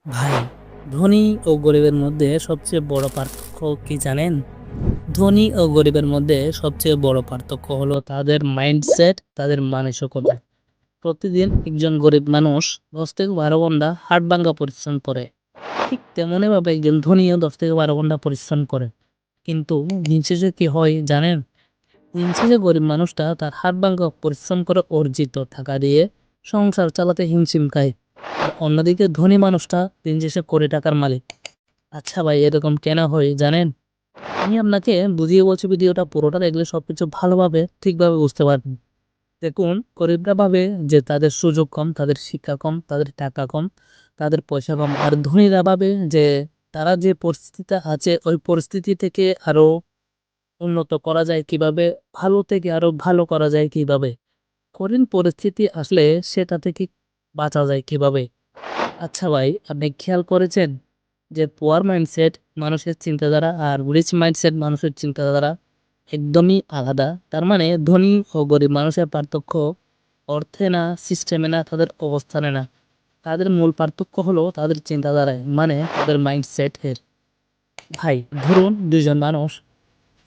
ভাই, ধনী ও গরিবের মধ্যে সবচেয়ে বড় পার্থক্য কি জানেন? ধনী ও গরিবের মধ্যে সবচেয়ে বড় পার্থক্য হলো তাদের মাইন্ডসেট, তাদের মানসিকতা। প্রতিদিন একজন গরিব মানুষ 10 থেকে 12 ঘন্টা হাড়ভাঙ্গা পরিশ্রম করে। ঠিক তেমনি ভাবে একজন ধনীও 10 থেকে 12 ঘন্টা পরিশ্রম করে। কিন্তু দিন শেষে কি হয় জানেন? দিন শেষে গরিব মানুষটা তার হাড়ভাঙ্গা পরিশ্রম করে অর্জিত টাকা দিয়ে সংসার চালাতে হিমশিম খায়। আর অন্যদিকে ধনী মানুষটা দিন শেষে কোটি টাকার মালিক। আচ্ছা ভাই, এরকম কেন হয় জানেন? আমি আপনাকে বুঝিয়ে বলছি, ভিডিওটা পুরোটা দেখলে সবকিছু ভালোভাবে ঠিকভাবে বুঝতে পারবেন। দেখুন, গরিবরা ভাবে যে তাদের সুযোগ কম, তাদের শিক্ষা কম, তাদের টাকা কম, তাদের পয়সা কম। আর ধনীরা ভাবে যে তারা যে পরিস্থিতিতে আছে ওই পরিস্থিতি থেকে আরো উন্নত করা যায় কিভাবে, ভালো থেকে আরো ভালো করা যায় কিভাবে, কঠিন পরিস্থিতি আসলে সেটা থেকে বাঁচা যায় কিভাবে। আচ্ছা ভাই, আপনি খেয়াল করেছেন যে পুয়ার মাইন্ডসেট মানুষের চিন্তাধারা আর রিচ মাইন্ডসেট মানুষের চিন্তাধারা একদমই আলাদা। তার মানে ধনী ও গরিব মানুষের পার্থক্য অর্থে না, সিস্টেমে না, তাদের অবস্থানে না। তাদের মূল পার্থক্য হলো তাদের চিন্তাধারায়, মানে তাদের মাইন্ডসেটের। ভাই, ধরুন দুজন মানুষ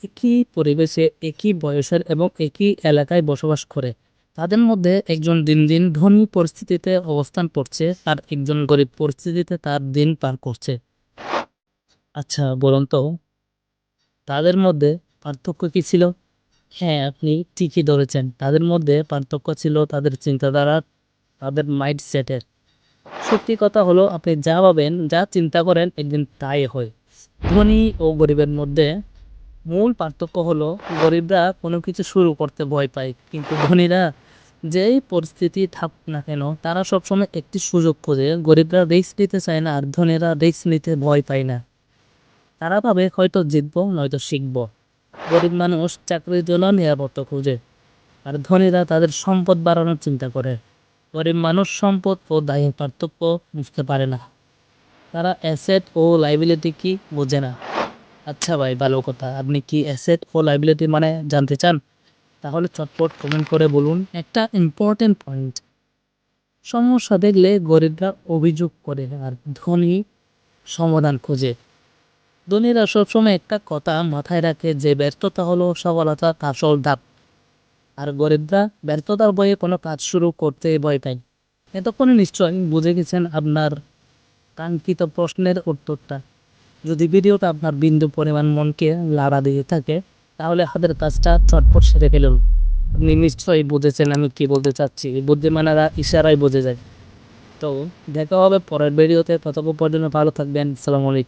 একই পরিবেশে, একই বয়সের এবং একই এলাকায় বসবাস করে। তাদের মধ্যে একজন দিন দিন ধনী পরিস্থিতিতে অবস্থান করছে আর একজন গরিব পরিস্থিতিতে তার দিন পার করছে। আচ্ছা বলুন তো, তাদের মধ্যে পার্থক্য কি ছিল? হ্যাঁ, আপনি ঠিকই ধরেছেন। তাদের মধ্যে পার্থক্য ছিল তাদের চিন্তাধারা, তাদের মাইন্ডসেটের। সত্যি কথা হলো, আপনি যা ভাবেন, যা চিন্তা করেন একদিন তাই হয়। ধনী ও গরিবের মধ্যে মূল পার্থক্য হলো গরিবরা কোনো কিছু শুরু করতে ভয় পায়, কিন্তু ধনীরা যেই পরিস্থিতি থাকুক না কেন তারা সবসময় একটি সুযোগ খোঁজে। গরিবরা রিস্ক নিতে চায় না আর ধনীরা রিস্ক নিতে ভয় পায় না। তারা ভাবে হয়তো জিতবো নয়তো শিখবো। গরিব মানুষ চাকরির জন্য নিরাপত্তা খুঁজে আর ধনীরা তাদের সম্পদ বাড়ানোর চিন্তা করে। গরিব মানুষ সম্পদ ও দায়ের পার্থক্য বুঝতে পারে না। তারা অ্যাসেট ও লাইবিলিটি কি বোঝে না। আচ্ছা ভাই, ভালো কথা। আপনি কি অ্যাসেট ও লাইবিলিটি মানে জানতে চান? তাহলে চটপট কমেন্ট করে বলুন। একটা ইম্পর্টেন্ট পয়েন্ট, সমস্যা দেখলে গরিবরা অভিযোগ করে আর ধনী সমাধান খোঁজে। ধনীরা সবসময় একটা কথা মাথায় রাখে যে ব্যর্থতা হলো সফলতার আসল ধাপ। আর গরিবরা ব্যর্থতার ভয়ে কোনো কাজ শুরু করতে ভয় পায়। এতক্ষণে নিশ্চয়ই বুঝে গেছেন আপনার কাঙ্ক্ষিত প্রশ্নের উত্তরটা। যদি ভিডিওটা আপনার বিন্দু পরিমাণ মনকে লাড়া দিয়ে থাকে তাহলে হাতের কাজটা চটপট সেরে ফেলুন। আপনি নিশ্চয়ই বুঝেছেন আমি কি বলতে চাচ্ছি। বুদ্ধিমানেরা ইশারায় বুঝে যায়। তো দেখা হবে পরের ভিডিওতে। ততক্ষণ পর্যন্ত ভালো থাকবেন। আসসালামু আলাইকুম।